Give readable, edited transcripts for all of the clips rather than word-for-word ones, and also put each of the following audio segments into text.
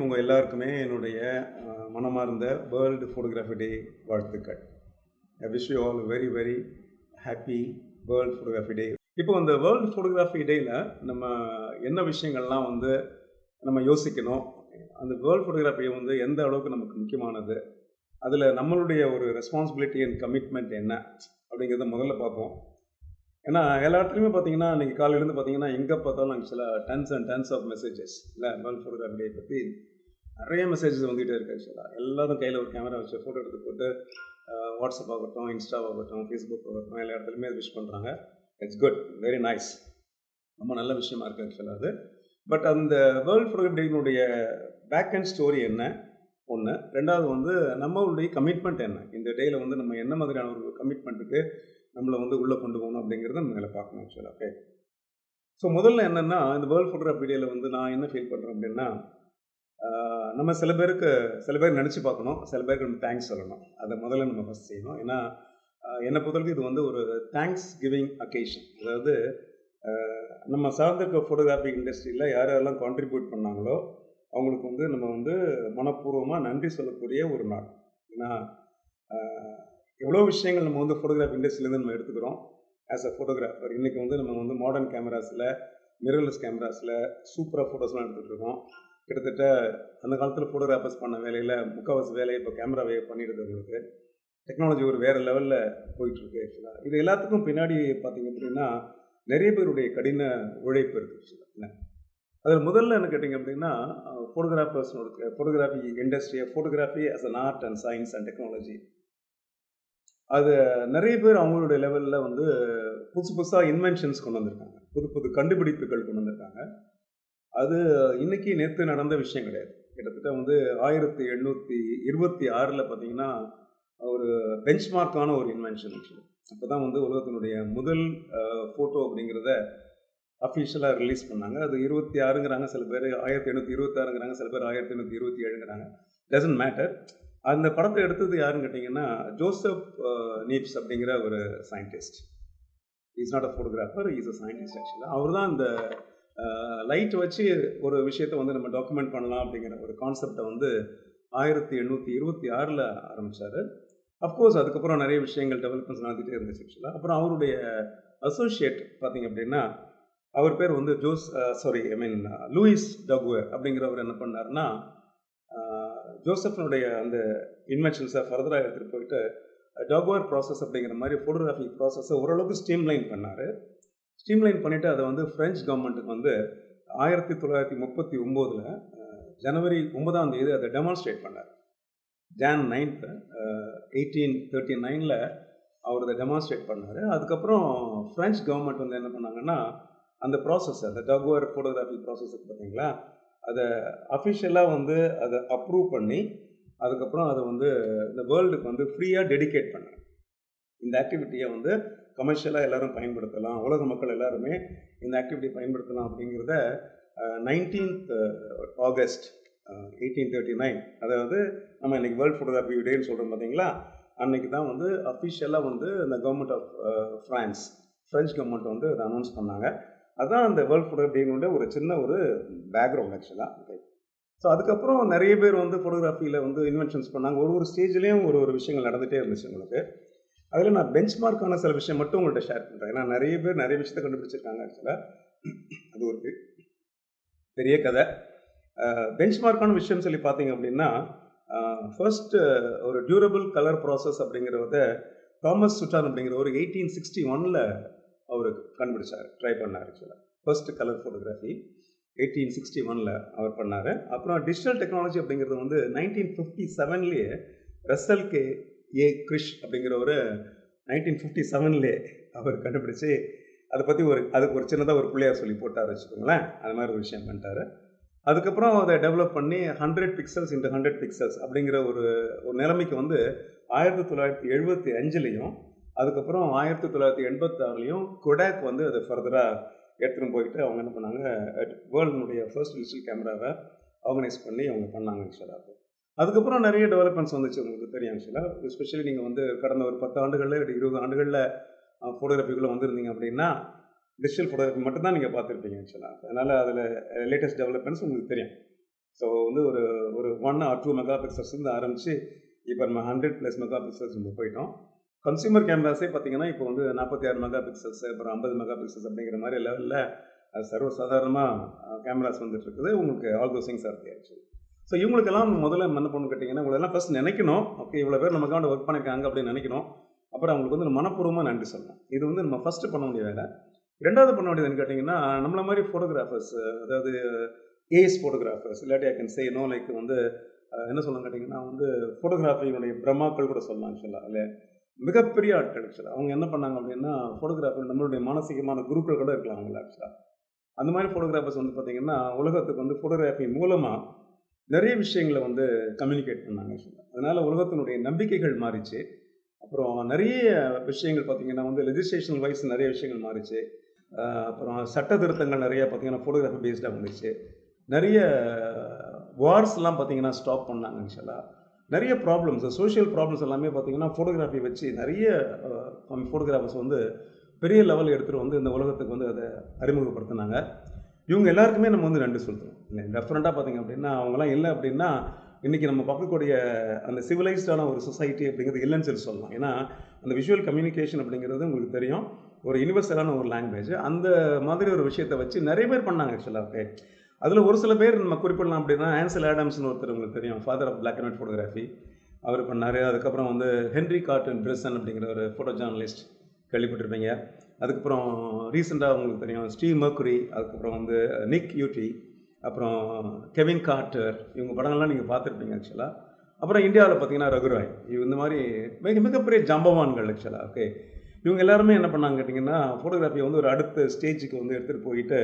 உங்கள் எல்லாருக்குமே என்னுடைய மனமார்ந்த வேர்ல்டு ஃபோட்டோகிராஃபி டே வாழ்த்துக்கள். I wish you all very very happy world photography day. இப்போ இந்த வேர்ல்டு ஃபோட்டோகிராஃபி டேயில் நம்ம என்ன விஷயங்கள்லாம் நம்ம யோசிக்கணும், அந்த வேர்ல்டு ஃபோட்டோகிராஃபி எந்த அளவுக்கு நமக்கு முக்கியமானது, அதில் நம்மளுடைய ஒரு ரெஸ்பான்சிபிலிட்டி அண்ட் கமிட்மெண்ட் என்ன அப்படிங்கிறத முதல்ல பார்ப்போம். ஏன்னா எல்லா இடத்துலையுமே பார்த்தீங்கன்னா இன்றைக்கி காலையிலேருந்து பார்த்தீங்கன்னா எங்கே பார்த்தாலும் ஆக்சுவலாக tons and tons of messages இல்லை வேர்ல்டு ஃபோட்டோகிராஃபி டே பற்றி நிறைய மெசேஜஸ் வந்துகிட்டே இருக்குது. ஆக்சுவலாக எல்லாரும் கையில் ஒரு கேமரா வச்சு ஃபோட்டோ எடுத்து போட்டு வாட்ஸ்அப் ஆகட்டும், இன்ஸ்டா ஆகட்டும், ஃபேஸ்புக் ஆகட்டும், எல்லா இடத்துலையுமே விஷ் பண்ணுறாங்க. இட்ஸ் குட், வெரி நைஸ், ரொம்ப நல்ல விஷயமா இருக்குது ஆக்சுவலாக அது. பட் அந்த வேர்ல்டு ஃபோட்டோகிராஃபி டேனுடைய பேக் அண்ட் ஸ்டோரி என்ன ஒன்று, ரெண்டாவது நம்மளுடைய கமிட்மெண்ட் என்ன, இந்த டேயில் நம்ம என்ன மாதிரியான ஒரு கமிட்மெண்ட்டுக்கு நம்மளை உள்ளே கொண்டு போகணும் அப்படிங்கிறத நம்ம மேலே பார்க்கணும் ஆக்சுவலாக. ஓகே, ஸோ முதல்ல என்னென்னா இந்த வேர்ல்டு ஃபோட்டோகிராஃபி டேயில் நான் என்ன ஃபீல் பண்ணுறேன் அப்படின்னா, நம்ம சில பேர் நினச்சி பார்க்கணும், சில பேருக்கு நம்ம தேங்க்ஸ் சொல்லணும். அதை முதல்ல நம்ம ஃபஸ்ட் செய்யணும். ஏன்னா என்னை பொறுத்தவரைக்கும் இது ஒரு தேங்க்ஸ் கிவிங் அக்கேஷன். அதாவது நம்ம சார்ந்திருக்க ஃபோட்டோகிராஃபி இண்டஸ்ட்ரியில் யார் யாரெல்லாம் கான்ட்ரிபியூட் பண்ணாங்களோ அவங்களுக்கு நம்ம மனப்பூர்வமாக நன்றி சொல்லக்கூடிய ஒரு நாள். ஏன்னா எவ்வளோ விஷயங்கள் நம்ம ஃபோட்டோகிராஃபி இண்டஸ்ட்ரியிலேருந்து நம்ம எடுத்துக்கிறோம் ஆஸ் அ ஃபோட்டோகிராஃபர். இன்றைக்கி நம்ம மாடர்ன் கேமராஸில், மிரர்லெஸ் கேமராஸில் சூப்பராக ஃபோட்டோஸ்லாம் எடுத்துகிட்ருக்கோம். கிட்டத்தட்ட அந்த காலத்தில் ஃபோட்டோகிராஃபர்ஸ் பண்ண வேலையில் முக்கால்வாசி வேலையை இப்போ கேமராவே பண்ணிடுது. உங்களுக்கு டெக்னாலஜி ஒரு வேறு லெவலில் போயிட்டுருக்கு ஆக்சுவலாக. இது எல்லாத்துக்கும் பின்னாடி பார்த்திங்க அப்படின்னா நிறைய பேருடைய கடின உழைப்பு இருக்குது ஆக்சுவலாக. அதில் முதல்ல என்ன கேட்டிங்க அப்படின்னா ஃபோட்டோகிராஃபர்ஸ்னோட ஃபோட்டோகிராஃபி இண்டஸ்ட்ரியை, photography as an art and science and technology, அது நிறைய பேர் அவங்களுடைய லெவலில் புதுசு புதுசாக இன்வென்ஷன்ஸ் கொண்டு வந்திருக்காங்க, புது புது கண்டுபிடிப்புகள் கொண்டு வந்திருக்காங்க. அது இன்றைக்கி நேற்று நடந்த விஷயம் கிடையாது. கிட்டத்தட்ட 1826 பார்த்திங்கன்னா ஒரு பெஞ்ச்மார்க்கான ஒரு இன்வென்ஷன் ஆக்சுவலி. அப்போ தான் உலகத்தினுடைய முதல் ஃபோட்டோ அப்படிங்கிறத அஃபிஷியலாக ரிலீஸ் பண்ணாங்க. அது 26ங்கிறாங்க சில பேர், 1826ங்கிறாங்க சில பேர், 1827ங்கிறாங்க. Doesn't matter. அந்த படத்தை எடுத்தது யாருன்னு கேட்டிங்கன்னா ஜோசப் நீப்ஸ் அப்படிங்கிற ஒரு scientist. Is not a photographer, is a scientist ஆக்சுவலாக. அவர் தான் இந்த லைட் வச்சு ஒரு விஷயத்தை நம்ம டாக்குமெண்ட் பண்ணலாம் அப்படிங்கிற ஒரு கான்செப்டை 1826 ஆரம்பித்தார். அஃப்கோர்ஸ் அதுக்கப்புறம் நிறைய விஷயங்கள் டெவலப்மெண்ட்ஸ் நடந்துகிட்டே இருந்துச்சு ஆக்சுவலாக. அப்புறம் அவருடைய அசோசியேட் பார்த்திங்க அப்படின்னா அவர் பேர் லூயிஸ் டகுவேர் அப்படிங்கிறவர் என்ன பண்ணார்னா ஜோசப்னுடைய அந்த இன்வென்ஷன்ஸை ஃபர்தராக எடுத்துகிட்டு போயிட்டு டகுவேர் ப்ராசஸ் அப்படிங்கிற மாதிரி ஃபோட்டோகிராஃபி ப்ராசஸை ஓரளவுக்கு ஸ்ட்ரீம்லைன் பண்ணார். ஸ்ட்ரீம்லைன் பண்ணிவிட்டு அதை ஃப்ரெஞ்ச் கவர்மெண்ட்டுக்கு 1939 ஜனவரி 9 அதை டெமான்ஸ்ட்ரேட் பண்ணார். Jan 9th 1839 அவர் அதை டெமான்ஸ்ட்ரேட் பண்ணார். அதுக்கப்புறம் ஃப்ரெஞ்ச் கவர்மெண்ட் என்ன பண்ணாங்கன்னா அந்த ப்ராசஸ், அந்த டகுவேர் ஃபோட்டோகிராஃபி ப்ராசஸுக்கு பார்த்தீங்களா, அதை அஃபிஷியலாக அதை அப்ரூவ் பண்ணி அதுக்கப்புறம் அதை இந்த வேர்ல்டுக்கு ஃப்ரீயாக டெடிகேட் பண்ணார். இந்த ஆக்டிவிட்டியை கமர்ஷியலாக எல்லோரும் பயன்படுத்தலாம், உலக மக்கள் எல்லாருமே இந்த ஆக்டிவிட்டியை பயன்படுத்தலாம் அப்படிங்கிறத 19th ஆகஸ்ட் 1839, அதாவது நம்ம இன்றைக்கி வேர்ல்டு ஃபோட்டோகிராஃபி டேன்னு சொல்கிறோம் பார்த்தீங்களா, அன்றைக்கி தான் அஃபிஷியலாக இந்த கவர்மெண்ட் ஆஃப் ஃப்ரெஞ்ச் கவர்மெண்ட் அதை அனௌன்ஸ் பண்ணாங்க. அதுதான் அந்த வேர்ல்டு ஃபோட்டோகிராஃபி டேனுடைய ஒரு சின்ன ஒரு பேக்ரவுண்ட் ஆக்சுவலாக. ஓகே, ஸோ அதுக்கப்புறம் நிறைய பேர் ஃபோட்டோகிராஃபியில் இன்வென்ஷன்ஸ் பண்ணாங்க. ஒரு ஸ்டேஜ்லேயும் ஒரு விஷயங்கள் நடந்துகிட்டே இருந்துச்சு உங்களுக்கு. அதில் நான் பெஞ்ச் மார்க்கான சில விஷயம் மட்டும் உங்கள்கிட்ட ஷேர் பண்ணுறேன். ஏன்னா நிறைய பேர் நிறைய விஷயத்தை கண்டுபிடிச்சிருக்காங்க ஆக்சுவலாக. அது ஒரு பெரிய கதை. பெஞ்ச் மார்க்கான விஷயம் சொல்லி பார்த்தீங்க அப்படின்னா ஃபர்ஸ்ட் ஒரு டியூரபிள் கலர் ப்ராசஸ் அப்படிங்கிறத தாமஸ் சுட்டான் அப்படிங்கிற ஒரு 1861 அவர் கண்டுபிடிச்சார், ட்ரை பண்ணார் ஆக்சுவலாக. ஃபர்ஸ்ட் கலர் ஃபோட்டோகிராஃபி 1861 அவர் பண்ணார். அப்புறம் டிஜிட்டல் டெக்னாலஜி அப்படிங்கிறது 1957 ரசல் கிர்ஷ் அப்படிங்கிற ஒரு 1957 அவர் கண்டுபிடிச்சி அதை பற்றி அதுக்கு ஒரு சின்னதாக ஒரு பிள்ளையார் சொல்லி போட்டார் வச்சுக்கோங்களேன். அது மாதிரி ஒரு விஷயம் பண்ணிட்டார். அதுக்கப்புறம் அதை டெவலப் பண்ணி 100 பிக்சல்ஸ் into 100 பிக்சல்ஸ் அப்படிங்கிற ஒரு நிலைமைக்கு 1975 அதுக்கப்புறம் 1986 கொடாக் அதை ஃபர்தராக எடுத்துகிட்டு போயிட்டு அவங்க என்ன பண்ணாங்க, வேர்ல்டுனுடைய ஃபர்ஸ்ட் டிஜிட்டல் கேமராவை ஆர்கனைஸ் பண்ணி அவங்க பண்ணாங்க ஆக்சுவலாக. அதுக்கப்புறம் நிறைய டெவலப்மெண்ட்ஸ் வந்துச்சு, உங்களுக்கு தெரியும் ஆக்சுவலாக. எஸ்பெஷலி நீங்கள் கடந்த ஒரு 10 ஆண்டுகளில் 20 ஆண்டுகளில் ஃபோட்டோகிராஃபிக்குள்ளே வந்திருந்தீங்க அப்படின்னா டிஜிட்டல் ஃபோட்டோகிராஃபி மட்டும்தான் நீங்கள் பார்த்துருப்பீங்க ஆக்சுவலாக. அதனால் அதில் லேட்டஸ்ட் டெவலப்மெண்ட்ஸ் உங்களுக்கு தெரியும். ஸோ வந்து ஒரு ஒரு 1 or 2 மெகா பிக்சல்ஸ்லேருந்து ஆரம்பித்து இப்போ நம்ம 100+ மெகா பிக்சல்ஸ் நம்ம போயிட்டோம். கன்சியூமர் கேமராஸே பார்த்தீங்கன்னா இப்போ வந்து 46 மெகா பிக்சல்ஸ், அப்புறம் 50 மெகா பிக்சல்ஸ் அப்படிங்கிற மாதிரி லெவலில் அது சர்வசாதாரணமாக கேமராஸ் வந்துட்டு இருக்குது. உங்களுக்கு all those things are there actually. So இவங்களுக்கெல்லாம் முதல்ல என்ன பண்ணணும் கேட்டிங்கன்னா, இவங்களெல்லாம் ஃபஸ்ட் நினைக்கணும், ஓகே இவ்வளோ பேர் நமக்காக ஒர்க் பண்ணியிருக்காங்க அப்படின்னு நினைக்கணும். அப்புறம் அவங்களுக்கு வந்து மனப்பூர்வமாக நன்றி சொல்லணும். இது வந்து நம்ம ஃபஸ்ட்டு பண்ண வேண்டிய வேலை. ரெண்டாவது பண்ண வேண்டியதுன்னு கேட்டிங்கன்னா, நம்மள மாதிரி ஃபோட்டோகிராஃபர்ஸ், அதாவது ஏஸ் ஃபோட்டோகிராஃபர்ஸ், இல்லாட்டி I can say no like வந்து என்ன சொல்லணும் கேட்டிங்கன்னா வந்து ஃபோட்டோகிராஃபியினுடைய பிரம்மாக்கள் கூட சொல்லலாம் ஆக்சுவலாக. இல்லை மிகப்பெரிய ஆட்கள் ஆக்சுவலாக அவங்க என்ன பண்ணாங்க அப்படின்னா, ஃபோட்டோகிராஃபர் நம்மளுடைய மானசீகமான குருக்கள் கூட இருக்கலாம் அவங்கள ஆக்சுவலாக. அந்த மாதிரி ஃபோட்டோகிராஃபர்ஸ் வந்து பார்த்திங்கன்னா உலகத்துக்கு வந்து ஃபோட்டோகிராஃபி மூலமாக நிறைய விஷயங்களை வந்து கம்யூனிகேட் பண்ணாங்க ஆக்சுவலாக. அதனால் உலகத்தினுடைய நம்பிக்கைகள் மாறிச்சு. அப்புறம் நிறைய விஷயங்கள் பார்த்திங்கன்னா வந்து லெஜிஸ்லேஷன் வைஸ் நிறைய விஷயங்கள் மாறிச்சு. அப்புறம் சட்ட திருத்தங்கள் நிறைய பார்த்திங்கன்னா ஃபோட்டோகிராஃபி பேஸ்டாக வந்துச்சு. நிறைய வார்ஸ்லாம் பார்த்திங்கன்னா ஸ்டாப் பண்ணாங்க ஆக்சுவலாக. நிறைய ப்ராப்ளம்ஸ், சோஷியல் ப்ராப்ளம்ஸ் எல்லாமே பார்த்திங்கன்னா ஃபோட்டோகிராஃபி வச்சு நிறைய ஃபோட்டோகிராஃபர்ஸ் வந்து பெரிய லெவல் எடுத்துகிட்டு வந்து இந்த உலகத்துக்கு வந்து அதை அறிமுகப்படுத்தினாங்க. இவங்க எல்லாருக்குமே நம்ம வந்து நன்றி சொல்கிறோம். இல்லை டெஃபரெண்ட்டாக பார்த்திங்க அப்படின்னா அவங்களாம் இல்லை அப்படின்னா இன்றைக்கி நம்ம பார்க்கக்கூடிய அந்த சிவிலைஸ்டான ஒரு சொசைட்டி அப்படிங்கிறது இல்லைன்னு சொல்லலாம். ஏன்னா அந்த விஷுவல் கம்யூனிகேஷன் அப்படிங்கிறது உங்களுக்கு தெரியும் ஒரு யூனிவர்சலான ஒரு லாங்குவேஜ். அந்த மாதிரி ஒரு விஷயத்தை வச்சு நிறைய பேர் பண்ணாங்க ஆக்சுவலாக. ஓகே, அதில் ஒரு சில பேர் நம்ம குறிப்பிடலாம் அப்படின்னா ஆன்சல் ஆடம்ஸ்னு ஒருத்தர் உங்களுக்கு தெரியும், father of black and white photography, அவர் பண்ணார். அதுக்கப்புறம் வந்து ஹென்ரி கார்டியர் பிரெசன் அப்படிங்கிற ஒரு ஃபோட்டோ ஜேர்னலிஸ்ட் கேள்விப்பட்டிருப்பீங்க. அதுக்கப்புறம் ரீசெண்டாக உங்களுக்கு தெரியும் ஸ்டீவ் மெர்க்குரி, அதுக்கப்புறம் வந்து நிக் யூட்டி, அப்புறம் கெவின் கார்ட்டர், இவங்க படங்கள்லாம் நீங்கள் பார்த்துருப்பீங்க ஆக்சுவலாக. அப்புறம் இந்தியாவில் பார்த்தீங்கன்னா ரகுராய், இந்த மாதிரி மிகப்பெரிய ஜம்பவான்கள் ஆக்சுவலாக. ஓகே, இவங்க எல்லாருமே என்ன பண்ணாங்க கேட்டிங்கன்னா ஃபோட்டோகிராஃபியை வந்து ஒரு அடுத்த ஸ்டேஜுக்கு வந்து எடுத்துகிட்டு போயிட்டு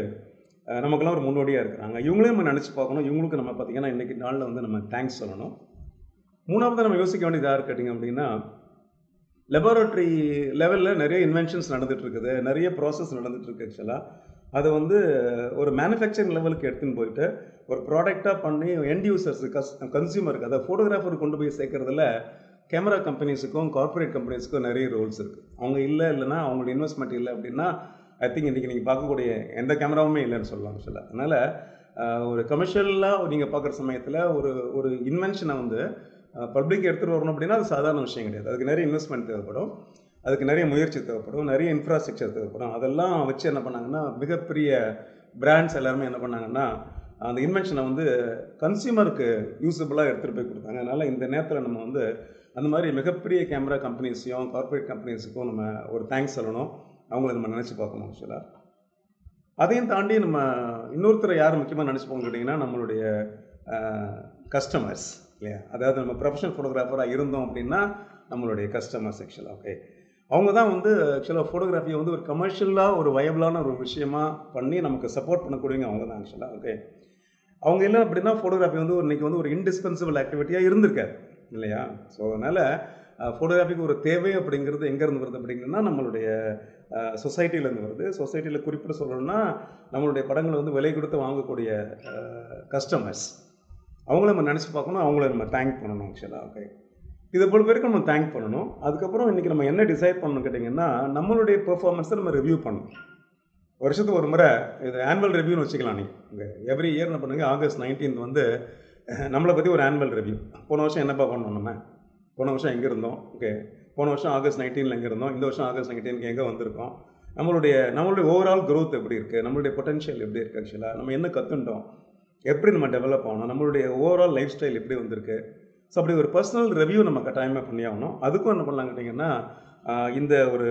நமக்கெல்லாம் ஒரு முன்னோடியாக இருக்கிறாங்க. இவங்களையும் நம்ம நினச்சி பார்க்கணும். இவங்களுக்கு நம்ம பார்த்திங்கன்னா இன்றைக்கி நாளில் வந்து நம்ம தேங்க்ஸ் சொல்லணும். மூணாவது நம்ம யோசிக்க வேண்டியது யார் கேட்டிங்க அப்படின்னா, லெபார்ட்ரி லெவலில் நிறைய இன்வென்ஷன்ஸ் நடந்துகிட்ருக்குது, நிறைய ப்ராசஸ் நடந்துகிட்ருக்கு ஆக்சுவலாக. அதை வந்து ஒரு மேனுஃபேக்சரிங் லெவலுக்கு எடுத்துன்னு போயிட்டு ஒரு ப்ராடக்டாக பண்ணி எண்ட் யூசர்ஸுக்கு கன்சியூமருக்கு அதை ஃபோட்டோகிராஃபர் கொண்டு போய் சேர்க்குறதுல கேமரா கம்பெனிஸுக்கும் கார்ப்பரேட் கம்பெனிஸுக்கும் நிறைய ரோல்ஸ் இருக்குது. அவங்க இல்லைன்னா அவங்களோட இன்வெஸ்ட்மெண்ட் இல்லை அப்படின்னா ஐ திங்க் இன்றைக்கி நீங்கள் பார்க்கக்கூடிய எந்த கேமராவுமே இல்லைன்னு சொல்லலாம் ஆக்சுவலாக. அதனால் ஒரு கமர்ஷியலாக நீங்கள் பார்க்குற சமயத்தில் ஒரு இன்வென்ஷனை வந்து பப்ளிக் எடுத்துகிட்டு வரணும் அப்படின்னா அது சாதாரண விஷயம் கிடையாது. அதுக்கு நிறைய இன்வெஸ்ட்மெண்ட் தேவைப்படும், அதுக்கு நிறைய முயற்சி தேவைப்படும், நிறைய இன்ஃப்ராஸ்ட்ரக்சர் தேவைப்படும். அதெல்லாம் வச்சு என்ன பண்ணாங்கன்னா மிகப்பெரிய பிராண்ட்ஸ் எல்லாருமே என்ன பண்ணாங்கன்னா அந்த இன்வென்ஷனை வந்து கன்சியூமருக்கு யூஸபிளாக எடுத்துகிட்டு போய் கொடுத்தாங்க. அதனால் இந்த நேரத்தில் நம்ம வந்து அந்த மாதிரி மிகப்பெரிய கேமரா கம்பெனிஸையும் கார்ப்பரேட் கம்பெனிஸுக்கும் நம்ம ஒரு தேங்க்ஸ் சொல்லணும், அவங்கள நம்ம நினச்சி பார்க்கணும் ஆக்சுவலாக. அதையும் தாண்டி நம்ம இன்னொருத்தரை யார் முக்கியமாக நினச்சிப்போம் கேட்டிங்கன்னா நம்மளுடைய கஸ்டமர்ஸ் இல்லையா. அதாவது நம்ம ப்ரொஃபஷனல் ஃபோட்டோகிராஃபராக இருந்தோம் அப்படின்னா நம்மளுடைய கஸ்டமர்ஸ் ஆக்சுவலாக. ஓகே, அவங்க தான் வந்து ஆக்சுவலாக ஃபோட்டோகிராஃபியை வந்து ஒரு கமர்ஷியலாக ஒரு வயபிளான ஒரு விஷயமாக பண்ணி நமக்கு சப்போர்ட் பண்ணக்கூடியவங்க அவங்க தான் ஆக்சுவலாக. ஓகே, அவங்க எல்லாம் அப்படின்னா ஃபோட்டோகிராஃபி வந்து இன்றைக்கி வந்து ஒரு இன்டிஸ்பென்சிபிள் ஆக்டிவிட்டியாக இருந்திருக்காரு இல்லையா. ஸோ அதனால் ஃபோட்டோகிராஃபிக்கு ஒரு தேவை அப்படிங்கிறது எங்கேருந்து வருது அப்படிங்கன்னா நம்மளுடைய சொசைட்டிலேருந்து வருது. சொசைட்டியில் குறிப்பிட்டு சொல்லணும்னா நம்மளுடைய படங்களை வந்து விலை கொடுத்து வாங்கக்கூடிய கஸ்டமர்ஸ், அவங்கள நம்ம நினச்சி பார்க்கணும், அவங்கள நம்ம தேங்க் பண்ணணும் ஆக்சுவலாக. ஓகே, இதை போல பேருக்கு நம்ம தேங்க் பண்ணணும். அதுக்கப்புறம் இன்றைக்கி நம்ம என்ன டிசைட் பண்ணணும் கேட்டிங்கன்னா நம்மளுடைய பெர்ஃபார்மன்ஸை நம்ம ரிவ்யூ பண்ணணும். வருஷத்துக்கு ஒரு முறை இது ஆனுவல் ரிவ்யூன்னு வச்சுக்கலாம். நீங்கள் எவ்ரி இயர் என்ன பண்ணுங்க, ஆகஸ்ட் 19 வந்து நம்மளை பற்றி ஒரு ஆனுவல் ரிவ்யூ. போன வருஷம் என்னப்பா பண்ணோம், நம்ம போன வருஷம் எங்கே இருந்தோம், ஓகே போன வருஷம் ஆகஸ்ட் 19 எங்கே இருந்தோம், இந்த வருஷம் ஆகஸ்ட் 19 எங்கே வந்திருக்கோம், நம்மளுடைய ஓவரால் க்ரோத் எப்படி இருக்குது, நம்மளுடைய பொட்டன்ஷியல் எப்படி இருக்குது, ஆக்சுவலாக நம்ம என்ன கற்றுட்டோம், எப்படி நம்ம டெவலப் ஆகணும், நம்மளுடைய ஓவரால் லைஃப் ஸ்டைல் எப்படி வந்திருக்கு. ஸோ அப்படி ஒரு பர்சனல் ரிவ்யூ நம்ம கட்டாயமாக பண்ணி ஆகணும். அதுக்கும் என்ன பண்ணலாம் கேட்டிங்கன்னா இந்த ஒரு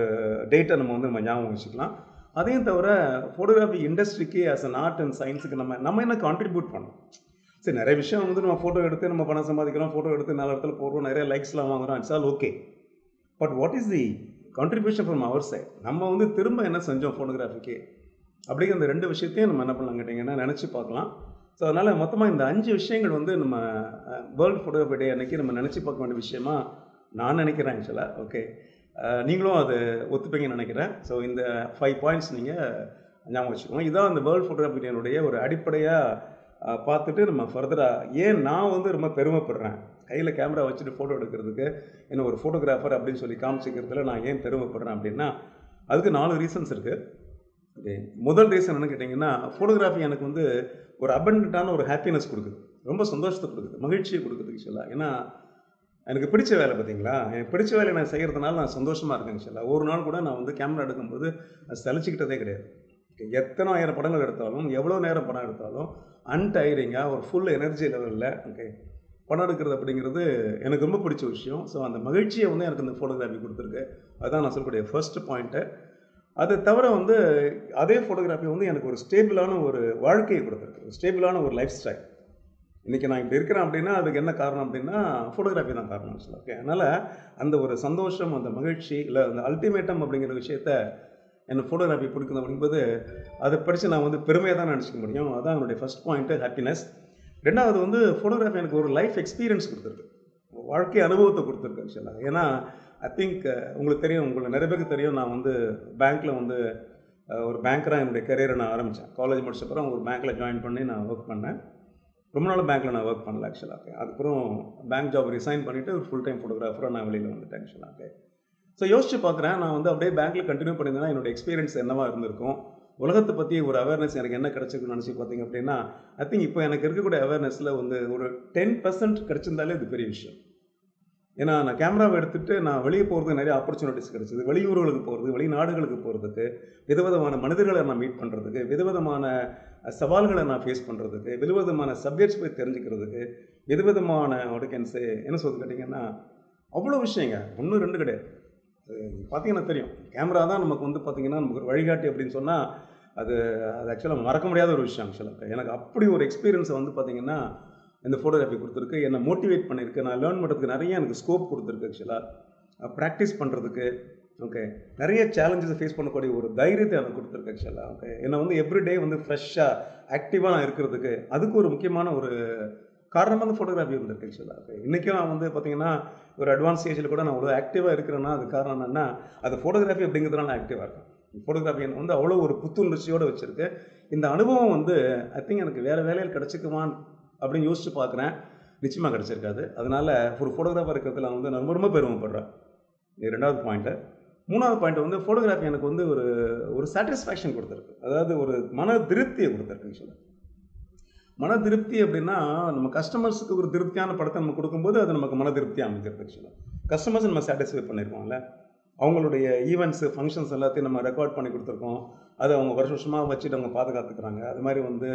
டேட்டை நம்ம வந்து நம்ம ஞாபகம் வச்சுக்கலாம். அதையும் தவிர ஃபோட்டோகிராஃபி இண்டஸ்ட்ரிக்கு ஆஸ் அன் ஆர்ட் அண்ட் சயின்ஸுக்கு நம்ம என்ன கான்ட்ரிபியூட் பண்ணணும். சரி, நிறைய விஷயம் வந்து நம்ம ஃபோட்டோ எடுத்து நம்ம பணம் சம்பாதிக்கிறோம், ஃபோட்டோ எடுத்து நல்ல இடத்துல போடுறோம், நிறைய லைக்ஸ்லாம் வாங்குகிறோம், it's all okay. But what is the contribution from our side, நம்ம வந்து திரும்ப என்ன செஞ்சோம் ஃபோட்டோகிராஃபிக்கு அப்படிங்கிற அந்த 2 விஷயத்தையும் நம்ம என்ன பண்ணலாம் கேட்டிங்கன்னா நினச்சி பார்க்கலாம். ஸோ அதனால் மொத்தமாக இந்த 5 விஷயங்கள் வந்து நம்ம வேர்ல்டு ஃபோட்டோகிராஃபி டே அன்றைக்கி நம்ம நினச்சி பார்க்க வேண்டிய விஷயமா நான் நினைக்கிறேன் ஆக்சுவலாக. ஓகே, நீங்களும் அது ஒத்துப்பீங்கன்னு நினைக்கிறேன். ஸோ இந்த 5 பாயிண்ட்ஸ் நீங்கள் ஞாபகம் வச்சுக்கோங்க. இதுதான் அந்த வேர்ல்டு ஃபோட்டோகிராஃபி டேனுடைய ஒரு அடிப்படையாக பார்த்துட்டு நம்ம ஃபர்தராக ஏன் நான் வந்து ரொம்ப பெருமைப்படுறேன் கையில் கேமரா வச்சுட்டு ஃபோட்டோ எடுக்கிறதுக்கு, என்ன ஒரு ஃபோட்டோகிராஃபர் அப்படின்னு சொல்லி காமிச்சிக்கிறதுல நான் ஏன் பெருமைப்படுறேன் அப்படின்னா அதுக்கு 4 ரீசன்ஸ் இருக்குது. ஓகே. முதல் ரீசன் என்ன கேட்டிங்கன்னா, ஃபோட்டோகிராஃபி எனக்கு வந்து ஒரு அபண்டன்ட்டான ஒரு ஹாப்பினஸ் குடுக்குது. ரொம்ப சந்தோஷத்த குடுக்குது. மகிழ்ச்சிய குடுக்குது ஆக்சுவலா. ஏன்னா, எனக்கு பிடிச்ச வேலை பார்த்தீங்களா? எனக்கு பிடிச்ச வேலைய நான் செய்றதுனால நான் சந்தோஷமா இருக்கேன் ஆக்சுவலா. ஒரு நாள் கூட நான் வந்து கேமரா எடுக்கும்போது சலிச்சுக்கிட்டதே கிடையாது. எத்தனை 1000 படங்கள் எடுத்தாலும், எவ்வளோ நேரம் படம் எடுத்தாலும், அன்டயரிங்கா ஒரு ஃபுல் எனர்ஜி லெவல்ல ஓகே படம் எடுக்கிறது அப்படிங்கிறது எனக்கு ரொம்ப பிடிச்ச விஷயம். ஸோ அந்த மகிழ்ச்சிய வந்து எனக்கு இந்த ஃபோட்டோகிராஃபி குடுத்துருக்கு. அதுதான் நான் சொல்லக்கூடிய ஃபர்ஸ்ட் பாயிண்ட்டு. அது தவிர வந்து அதே ஃபோட்டோகிராஃபி வந்து எனக்கு ஒரு ஸ்டேபிளான ஒரு வாழ்க்கையை கொடுத்துருக்கு. ஒரு ஸ்டேபிளான ஒரு லைஃப் ஸ்டைல். இன்றைக்கி நான் இப்படி இருக்கிறேன் அப்படின்னா அதுக்கு என்ன காரணம் அப்படின்னா ஃபோட்டோகிராஃபி தான் காரணம் ஆக்சுவலாக. ஓகே. அதனால் அந்த ஒரு சந்தோஷம், அந்த மகிழ்ச்சி இல்லை அந்த அல்டிமேட்டம் அப்படிங்கிற விஷயத்த எனக்கு ஃபோட்டோகிராஃபி பிடிக்கணும் அப்படிங்கும்போது அதை படித்து நான் வந்து பெருமையாக தான் நினச்சிக்க முடியும். அதுதான் என்னுடைய ஃபஸ்ட் பாயிண்ட்டு ஹாப்பினஸ். ரெண்டாவது வந்து ஃபோட்டோகிராஃபி எனக்கு ஒரு லைஃப் எக்ஸ்பீரியன்ஸ் கொடுத்துருக்கு. வாழ்க்கை அனுபவத்தை கொடுத்துருக்கு ஆக்சுவலாக. ஏன்னா ஐ திங்க் உங்களுக்கு தெரியும், உங்களுக்கு நிறைய பேருக்கு தெரியும், நான் வந்து பேங்க்கில் வந்து ஒரு பேங்கராக என்னுடைய கரியரை நான் ஆரம்பித்தேன். காலேஜ் முடிச்சப்பறம் ஒரு பேங்க்கில் ஜாயின் பண்ணி நான் ஒர்க் பண்ணேன். ரொம்ப நாள் பேங்க்கில் நான் ஒர்க் பண்ணல ஆக்சுவலாக. அதுக்கப்புறம் பேங்க் ஜாப் ரிசைன் பண்ணிவிட்டு ஒரு ஃபுல் டைம் ஃபோட்டோகிராஃபராக நான் வெளியில் வந்துட்டேன் ஆக்சுவலாக. ஸோ யோசிச்சு பார்க்குறேன், நான் வந்து அப்படியே பேங்க்கில் கண்டினியூ பண்ணியிருந்தேன்னா என்னோடய எக்ஸ்பீரியன்ஸ் என்னவா இருந்திருக்கும், உலகத்தை பற்றி ஒரு அவேர்னஸ் எனக்கு என்ன கிடச்சிருக்குன்னு நினச்சி பார்த்தீங்க அப்படின்னா, ஐ திங்க் இப்போ எனக்கு இருக்கக்கூடிய அவேர்னஸில் வந்து ஒரு 10% கிடச்சிருந்தாலே இது பெரிய விஷயம். ஏன்னா நான் கேமராவை எடுத்துகிட்டு நான் வெளியே போகிறதுக்கு நிறைய ஆப்பர்ச்சுனிட்டிஸ் கிடச்சிது. வெளியூர்களுக்கு போகிறது, வெளிநாடுகளுக்கு போகிறதுக்கு, விதவிதமான மனிதர்களை நான் மீட் பண்ணுறதுக்கு, விதவிதமான சவால்களை நான் ஃபேஸ் பண்ணுறதுக்கு, விதவிதமான சப்ஜெக்ட்ஸ் போய் தெரிஞ்சுக்கிறதுக்கு, விதவிதமான ஒடுக்கன்ஸு என்ன சொல்றது கேட்டிங்கன்னா அவ்வளோ விஷயங்க. 1 2 கிடையாது. பார்த்தீங்கன்னா தெரியும், கேமரா தான் நமக்கு வந்து பார்த்திங்கன்னா நமக்கு ஒரு வழிகாட்டி அப்படின்னு சொன்னால் அது ஆக்சுவலாக மறக்க முடியாத ஒரு விஷயம் ஆக்சுவலாக. எனக்கு அப்படி ஒரு எக்ஸ்பீரியன்ஸை வந்து பார்த்திங்கன்னா இந்த ஃபோட்டோகிராஃபி கொடுத்துருக்கு. என்னை மோட்டிவேட் பண்ணியிருக்கு. நான் லேர்ன் பண்ணுறதுக்கு நிறைய எனக்கு ஸ்கோப் கொடுத்துருக்கு ஆக்சுவலாக. ப்ராக்டிஸ் பண்ணுறதுக்கு ஓகே நிறைய சேலஞ்சஸை ஃபேஸ் பண்ணக்கூடிய ஒரு தைரியத்தை எனக்கு கொடுத்துருக்கு ஆக்சுவலாக. ஓகே என்னை வந்து எவ்ரிடே வந்து ஃப்ரெஷ்ஷாக ஆக்டிவாக நான் இருக்கிறதுக்கு அதுக்கு ஒரு முக்கியமான ஒரு காரணமாக அந்த ஃபோட்டோகிராஃபி இருந்திருக்கு ஆக்சுவலாக. ஓகே இன்றைக்கும் நான் வந்து பார்த்திங்கன்னா ஒரு அட்வான்ஸ் ஸ்டேஜில் கூட நான் அவ்வளோ ஆக்டிவாக இருக்கிறேன்னா அது காரணம் என்னென்னா அது ஃபோட்டோகிராஃபி அப்படிங்கிறதுனால நான் ஆக்டிவாக இருக்கேன். ஃபோட்டோகிராஃபி எனக்கு வந்து அவ்வளோ ஒரு புத்துணர்ச்சியோடு வச்சுருக்கு. இந்த அனுபவம் வந்து ஐ திங்க் எனக்கு வேறு வேலையில் கிடச்சிக்குமான்னு அப்படின்னு யோசிச்சு பார்க்குறேன். நிச்சயமாக கிடச்சிருக்காது. அதனால் ஒரு ஃபோட்டோகிராஃபர் இருக்கிறதுல நான் வந்து ரொம்ப ரொம்ப பெருமைப்படுறேன். இது 2வது பாயிண்ட்டு. 3வது பாயிண்ட் வந்து ஃபோட்டோகிராஃபி எனக்கு வந்து ஒரு சாட்டிஸ்ஃபேக்ஷன் கொடுத்துருக்கு. அதாவது ஒரு மன திருப்தியை கொடுத்துருக்கு ஆக்சுவலாக. மன திருப்தி அப்படின்னா நம்ம கஸ்டமர்ஸுக்கு ஒரு திருப்தியான படத்தை நம்ம கொடுக்கும்போது அது நமக்கு மன திருப்தியாக அமைக்கிறது ஆக்சுவலாக. கஸ்டமர்ஸ் நம்ம சாட்டிஸ்ஃபை பண்ணியிருக்கோம்ல, அவங்களுடைய ஈவெண்ட்ஸு ஃபங்க்ஷன்ஸ் எல்லாத்தையும் நம்ம ரெக்கார்ட் பண்ணி கொடுத்துருக்கோம். அதை அவங்க வருஷமாக வச்சுட்டு அவங்க பாதுகாத்துக்கிறாங்க. அது மாதிரி வந்து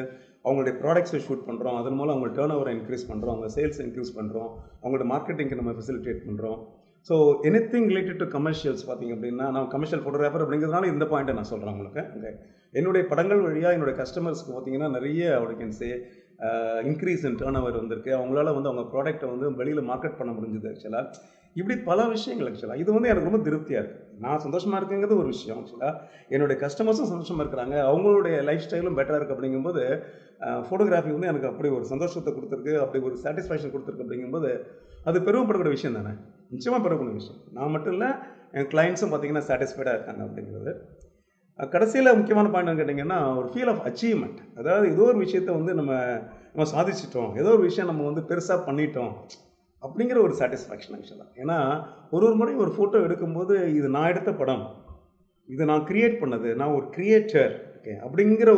அவங்களுடைய ப்ராடக்ட்ஸை ஷூட் பண்ணுறோம். அதன் மூலம் அவங்க டேர்ன் ஓவரை இன்க்ரீஸ் பண்ணுறோம், அவங்க சேல்ஸ் இன்க்ரீஸ் பண்ணுறோம், அவங்களோட மார்க்கெட்டிங்க்கு நம்ம ஃபெசிலிட்டேட் பண்ணுறோம். So anything related to commercials பார்த்திங்க அப்படின்னா நான் கமர்ஷியல் ஃபோட்டோகிராஃபர் அப்படிங்கிறதுனால இந்த பாயிண்ட்டை நான் சொல்கிறேன் உங்களுக்கு. ஓகே என்னுடைய படங்கள் வழியாக என்னுடைய கஸ்டமர்ஸ்க்கு பார்த்திங்கன்னா நிறைய audience increase in turn over வந்திருக்கு. அவங்களால வந்து அவங்க ப்ராடக்ட்டை வந்து வெளியில் மார்க்கெட் பண்ண முடிஞ்சது ஆக்சுவலாக. இப்படி பல விஷயங்கள் ஆக்சுவலாக. இது வந்து எனக்கு ரொம்ப திருப்தியாக இருக்குது. நான் சந்தோஷமாக இருக்குங்கிறது ஒரு விஷயம் ஆக்சுவலாக. என்னுடைய கஸ்டமர்ஸும் சந்தோஷமாக இருக்கிறாங்க, அவங்களுடைய லைஃப் ஸ்டைலும் பெட்டராக இருக்குது. அப்படிங்கும்போது ஃபோட்டோகிராஃபி வந்து எனக்கு அப்படி ஒரு சந்தோஷத்தை கொடுத்துருக்கு, அப்படி ஒரு சாட்டிஸ்ஃபேக்ஷன் கொடுத்துருக்கு. அப்படிங்கும்போது அது பெருமைப்படக்கூடிய விஷயம் தானே, நிச்சயமாக பெறக்கூடிய விஷயம். நான் மட்டும் இல்லை, என் கிளைண்ட்ஸும் பார்த்திங்கன்னா சாட்டிஸ்ஃபைடாக இருக்காங்க அப்படிங்கிறது. கடைசியில் முக்கியமான பாயிண்ட் கேட்டிங்கன்னா ஒரு ஃபீல் ஆஃப் அச்சீவ்மெண்ட். அதாவது ஏதோ ஒரு விஷயத்தை வந்து நம்ம சாதிச்சிட்டோம், ஏதோ ஒரு விஷயம் நம்ம வந்து பெருசாக பண்ணிட்டோம் அப்படிங்கிற ஒரு சாட்டிஸ்ஃபேக்ஷன் ஆக்சுவலாக. ஏன்னா ஒரு முறை ஒரு ஃபோட்டோ எடுக்கும்போது இது நான் எடுத்த படம், இது நான் க்ரியேட் பண்ணது, நான் ஒரு க்ரியேட்டர் ஓகே அப்படிங்கிற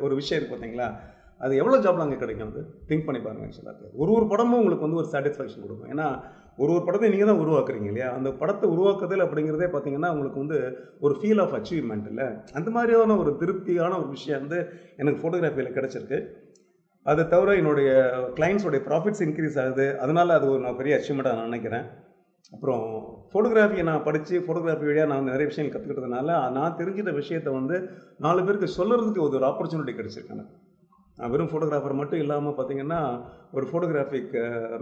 ஒரு விஷயம் இருக்குது பார்த்தீங்களா, அது எவ்வளோ ஜாப்ல அங்கே கிடைக்கும். அது திங்க் பண்ணி பாருங்கள் ஆக்சுவலாக. ஒரு படமும் உங்களுக்கு வந்து ஒரு சாட்டிஸ்ஃபேக்ஷன் கொடுக்கும். ஏன்னா ஒரு படத்தை நீங்கள் தான் உருவாக்குறீங்க இல்லையா, அந்த படத்தை உருவாக்குதல் அப்படிங்கிறதே பார்த்தீங்கன்னா உங்களுக்கு வந்து ஒரு ஃபீல் ஆஃப் அச்சீவ்மெண்ட் இல்லை, அந்த மாதிரியான ஒரு திருப்தியான ஒரு விஷயம் வந்து எனக்கு ஃபோட்டோகிராஃபியில் கிடச்சிருக்கு. அதை தவிர என்னுடைய கிளைண்ட்ஸோடைய ப்ராஃபிட்ஸ் இன்க்ரீஸ் ஆகுது. அதனால் அது ஒரு பெரிய அச்சீவ்மெண்ட்டாக நான் நினைக்கிறேன். அப்புறம் ஃபோட்டோகிராஃபியை நான் படித்து ஃபோட்டோகிராஃபி வழியாக நான் நிறைய விஷயங்கள் கற்றுக்கிட்டதுனால நான் தெரிஞ்சிட்ட விஷயத்தை வந்து 4 பேருக்கு சொல்கிறதுக்கு ஒரு ஆப்பர்ச்சுனிட்டி கிடச்சிருக்கேன். நான் வெறும் ஃபோட்டோகிராஃபர் மட்டும் இல்லாமல் பார்த்தீங்கன்னா ஒரு ஃபோட்டோகிராஃபிக்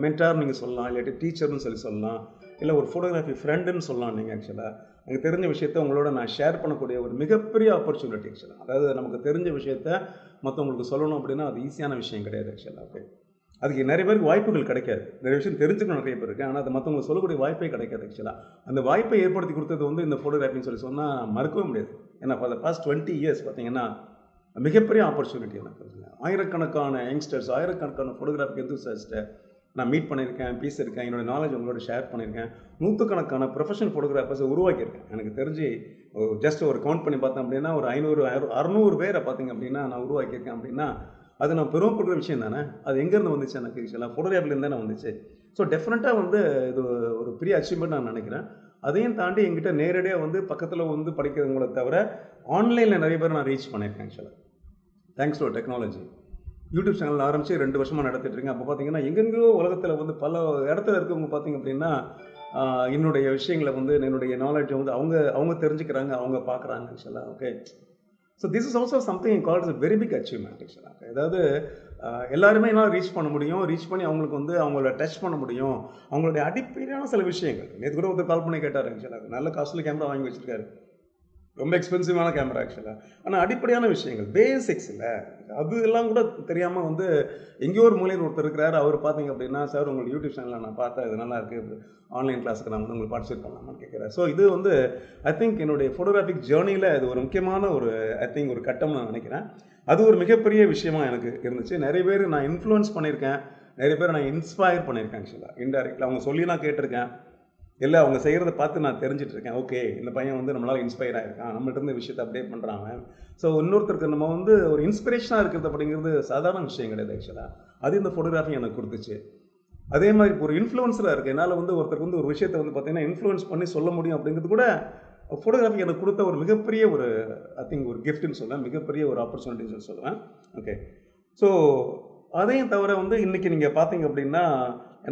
மென்டார் நீங்கள் சொல்லலாம், இல்லாட்டி டீச்சர்னு சொல்லலாம், இல்லை ஒரு ஃபோட்டோகிராஃபி ஃப்ரெண்டுன்னு சொல்லலாம். நீங்கள் ஆக்சுவலாக எனக்கு தெரிஞ்ச விஷயத்த உங்களோட நான் ஷேர் பண்ணக்கூடிய ஒரு மிகப்பெரிய ஆப்பர்ச்சுனிட்டி ஆக்சுவலாக. அதாவது நமக்கு தெரிஞ்ச விஷயத்த மற்றவங்களுக்கு சொல்லணும் அப்படின்னா அது ஈஸியான விஷயம் கிடையாது ஆக்சுவலாக. ஓகே அதுக்கு நிறைய பேருக்கு வாய்ப்புகள் கிடைக்காது. நிறைய விஷயம் தெரிஞ்சுக்கணும் நிறைய பேர் இருக்குது, ஆனால் அது மற்றவங்களுக்கு சொல்லக்கூடிய வாய்ப்பே கிடைக்காது ஆக்சுவலாக. அந்த வாய்ப்பை ஏற்படுத்தி கொடுத்தது வந்து இந்த ஃபோட்டோகிராஃபின்னு சொன்னால் மறக்கவே முடியாது. ஏன்னா ஃபார் த பாஸ்ட் 20 இயர்ஸ் பார்த்தீங்கன்னா மிகப்பெரிய ஆப்பர்ச்சுனிட்டி எனக்கு. ஆயிரக்கணக்கான யங்ஸ்டர்ஸ், ஆயிரக்கணக்கான ஃபோட்டோகிராஃபிக் எந்தூசியாஸ்ட்டை நான் மீட் பண்ணியிருக்கேன், பேசியிருக்கேன், என்னோடய நாலேஜ் உங்களோட ஷேர் பண்ணியிருக்கேன். நூற்றுக்கணக்கான ப்ரொஃபஷனல் ஃபோட்டோகிராஃபர்ஸை உருவாக்கியிருக்கேன். எனக்கு தெரிஞ்சு ஜஸ்ட் ஒரு கவுண்ட் பண்ணி பார்த்தேன் அப்படின்னா ஒரு 500 600 பேரை பார்த்தீங்க அப்படின்னா நான் உருவாக்கியிருக்கேன் அப்படின்னா அது நான் பெருமைப்படுற விஷயம் தானே. அது எங்கேருந்து வந்துச்சு எனக்கு ஆக்சுவலாக ஃபோட்டோகிராஃபிலேருந்து தானே வந்துச்சு. ஸோ டெஃபினட்டாக வந்து இது ஒரு பெரிய அச்சீவ்மெண்ட் நான் நினைக்கிறேன். அதையும் தாண்டி எங்கிட்ட நேரடியாக வந்து பக்கத்தில் வந்து படிக்கிறவங்கள தவிர ஆன்லைனில் நிறைய பேர் நான் ரீச் பண்ணியிருக்கேன் ஆக்சுவலாக. Thanks to technology. YouTube channel ஆரம்பித்து 2 வருஷமாக நடத்திட்டுருக்கேன். அப்போ பார்த்தீங்கன்னா எங்கெங்கேயோ உலகத்தில் வந்து பல இடத்துல இருக்கவங்க பார்த்தீங்க அப்படின்னா என்னுடைய விஷயங்களை வந்து என்னுடைய நாலேஜை வந்து அவங்க தெரிஞ்சுக்கிறாங்க, அவங்க பார்க்குறாங்க ஆக்சுவலாக. Okay, so this is also something called is very big achievement ஆக்சுவலாக. அதாவது எல்லாருமே என்னால் ரீச் பண்ண முடியும், ரீச் பண்ணி அவங்களுக்கு வந்து அவங்கள டச் பண்ண முடியும். அவங்களுடைய அடிப்படையான சில விஷயங்கள். நேற்று கூட ஒருத்தர் கால் பண்ணி கேட்டார் ஆக்சுவலாக. நல்ல காஸ்ட்லி கேமரா வாங்கி வச்சுருக்காரு, ரொம்ப எக்ஸ்பென்சிவான கேமரா ஆக்சுவலாக. ஆனால் அடிப்படையான விஷயங்கள் பேசிக்ஸ் இல்லை, அது எல்லாம் கூட தெரியாமல் வந்து எங்கேயோ ஒரு மூலையில் ஒருத்தர் இருக்கிறார். அவர் பார்த்தீங்க அப்படின்னா, சார் உங்கள் யூடியூப் சேனலில் நான் பார்த்தேன், இது நல்லா இருக்குது, ஆன்லைன் கிளாஸுக்கு நான் வந்து உங்களுக்கு பார்ட்டிசிபேட் பண்ணலாமான்னு கேட்குறேன். ஸோ இது வந்து ஐ திங்க் என்னுடைய ஃபோட்டோகிராஃபிக் ஜேர்னியில் இது ஒரு முக்கியமான ஒரு ஐ திங்க் ஒரு கட்டம் நான் நினைக்கிறேன். அது ஒரு மிகப்பெரிய விஷயமா எனக்கு இருந்துச்சு. நிறைய பேர் நான் இன்ஃப்ளூயன்ஸ் பண்ணியிருக்கேன், நிறைய பேர் நான் இன்ஸ்பயர் பண்ணியிருக்கேன் ஆக்சுவலாக. இன்டைரக்டில் அவங்க சொல்லி நான் கேட்டிருக்கேன், இல்லை அவங்க செய்கிறத பார்த்து நான் தெரிஞ்சுட்டு இருக்கேன். ஓகே, இந்த பையன் வந்து நம்மளால் இன்ஸ்பயர் ஆகிருக்கான், நம்மள்ட்ட இருந்த விஷயத்தை அப்படியே பண்ணுறாங்க. ஸோ இன்னொருத்தருக்கு நம்ம வந்து ஒரு இன்ஸ்பிரேஷனாக இருக்கிறது அப்படிங்கிறது சாதாரண விஷயம் கிடையாது ஆக்சுவலாக. அது இந்த ஃபோட்டோகிராஃபி எனக்கு கொடுத்துச்சு. அதே மாதிரி ஒரு இன்ஃப்ளூயன்ஸராக இருக்குது. என்னால் வந்து ஒருத்தருக்கு வந்து ஒரு விஷயத்தை வந்து பார்த்தீங்கன்னா இன்ஃப்ளூயன்ஸ் பண்ணி சொல்ல முடியும் அப்படிங்கிறது கூட ஃபோட்டோகிராஃபி எனக்கு கொடுத்த ஒரு மிகப்பெரிய ஒரு ஐ திங்க் ஒரு கிஃப்ட்னு சொல்லுவேன், மிகப்பெரிய ஒரு ஆப்பர்ச்சுனிட்டின்னு சொல்லுவேன். ஓகே, ஸோ அதையும் தவிர வந்து இன்றைக்கி நீங்கள் பார்த்தீங்க அப்படின்னா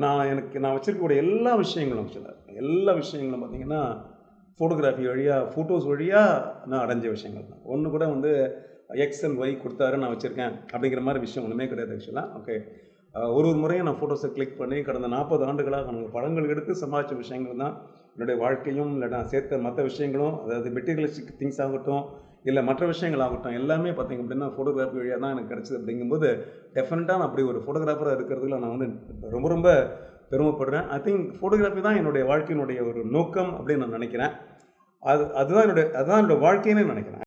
நான் வச்சுருக்கக்கூடிய எல்லா விஷயங்களும் ஆக்சுவலாக எல்லா விஷயங்களும் பார்த்தீங்கன்னா ஃபோட்டோகிராஃபி வழியாக ஃபோட்டோஸ் வழியாக நான் அடைஞ்ச விஷயங்கள் தான். ஒன்று கூட வந்து எக்ஸ் அண்ட் ஒய் கொடுத்தாரு நான் வச்சுருக்கேன் அப்படிங்கிற மாதிரி விஷயம் ஒன்றுமே கிடையாது ஆக்சுவலாக. ஓகே, ஒரு முறையும் நான் ஃபோட்டோஸை கிளிக் பண்ணி கடந்த 40 ஆண்டுகளாக நான் படங்கள் எடுத்து சமாளித்த விஷயங்கள் தான் என்னுடைய வாழ்க்கையும், இல்லை நான் சேர்த்த மற்ற விஷயங்களும், அதாவது மெட்டீரியலிஸ்டிக் திங்ஸ் ஆகட்டும், இல்லை மற்ற விஷயங்கள் ஆகட்டும், எல்லாமே பார்த்திங்க அப்படின்னா ஃபோட்டோகிராஃபி வழியாக தான் எனக்கு கிடச்சிது. அப்படிங்கும்போது டெஃபினட்டாக நான் அப்படி ஒரு ஃபோட்டோகிராஃபராக இருக்கிறதுல நான் வந்து ரொம்ப ரொம்ப பெருமைப்படுறேன். ஐ திங்க் ஃபோட்டோகிராஃபி தான் என்னுடைய வாழ்க்கையினுடைய ஒரு நோக்கம் அப்படின்னு நான் நினைக்கிறேன். அதுதான் என்னோடய வாழ்க்கைன்னு நினைக்கிறேன்.